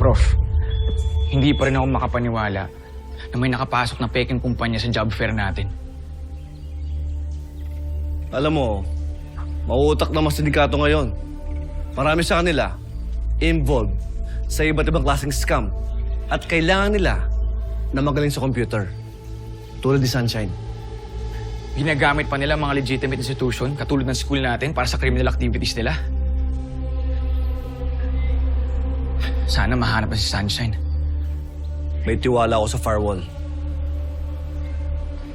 Prof, hindi pa rin ako makapaniwala na may nakapasok na peking kumpanya sa job fair natin. Alam mo, mauutak na mga sindikato ngayon. Marami sa kanila involved sa iba't ibang klaseng scam at kailangan nila na magaling sa computer. Tulad ni Sunshine. Ginagamit pa nila mga legitimate institution katulad ng school natin para sa criminal activities nila. Sana mahanap na si Sunshine. May tiwala ako sa firewall.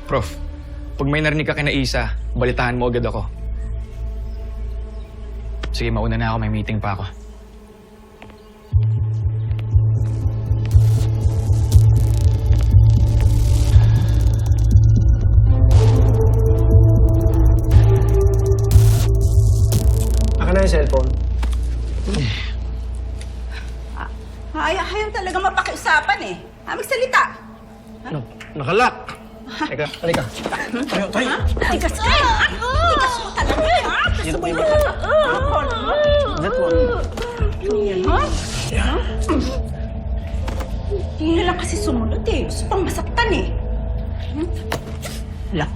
Prof, pag may narinig ka kina Isa, balitahan mo agad ako. Sige, mauna na ako. May meeting pa ako. Aka na yung cellphone. Ayaw talaga mapakiusapan eh. Magsalita. Ano? Nakalak! Teka, halika. Tayo, tayo! Tigas ka! Tigas mo talaga ha? Dito po yung mata. That one. Ha? Hindi na lang kasi sumunod eh. Gusto pang masaktan eh. Wala.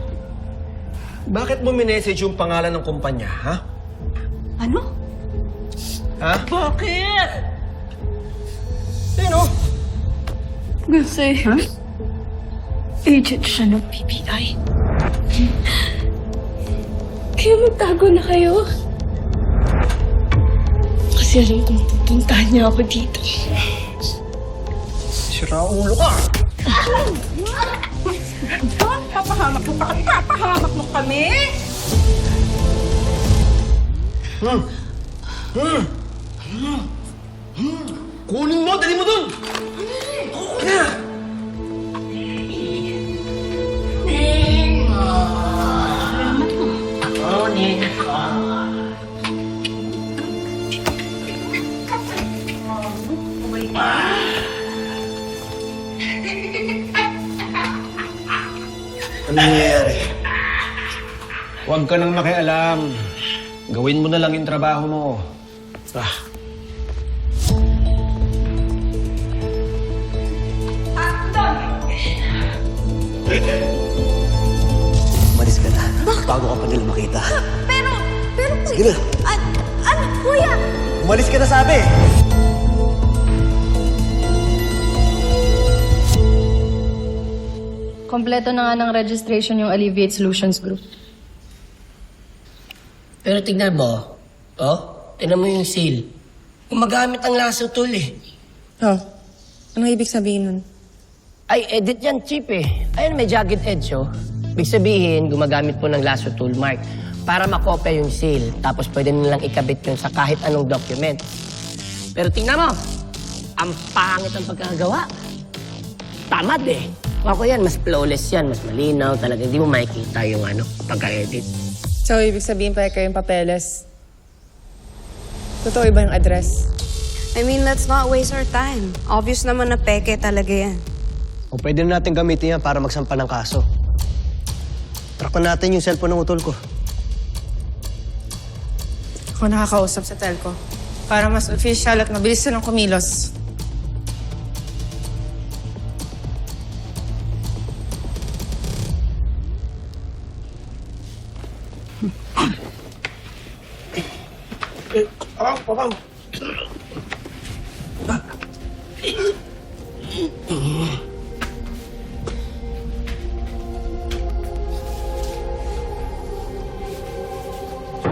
Bakit mo minessage yung pangalan ng kumpanya, ha? Ano? Ha? Bakit? Sino? Kasi, agent siya ng PBI. Kaya magtago na kayo. Kasi alam kong pupuntahan niya ako dito. Sira ulo ka! Papahamak mo pa kami. Papahamak mo kami. Kunin mo! Dali mo dun! Kunin! Ano nangyayari? Huwag ka nang makialam. Gawin mo na lang yung trabaho mo. Umalis ka na. Bago ka pa nila makita. Pero... Sige na. Ano, kuya? Umalis ka na sabi! Kompleto na nga ng registration yung Alleviate Solutions Group. Pero tignan mo, tignan mo yung seal. Gumagamit ang lasso tool eh. Oh, anong ibig sabihin nun? Ay, edit yan, cheap eh. Ayun, may jagged edge, oh. Ibig sabihin, gumagamit po ng lasso tool mark para makopya yung seal. Tapos pwede nilang ikabit yun sa kahit anong document. Pero tingnan mo, ang pangit ang pagkagawa. Tamad eh. Ako yan, mas flawless yan, mas malinaw. Talaga hindi mo makikita yung pagka-edit. So, ibig sabihin pa kayo yung papeles. Totoo iba yung address? I mean, let's not waste our time. Obvious naman na peke talaga yan. O pwede na natin gamitin yan para magsampa ng kaso. Track na natin yung cellphone ng utol ko. Ako nakakausap sa telco. Para mas official at mabilis silang kumilos.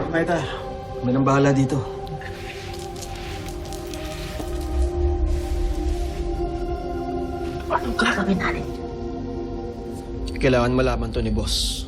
Maita, may nang bahala dito. Anong gagawin natin? Kailangan malaman to ni boss.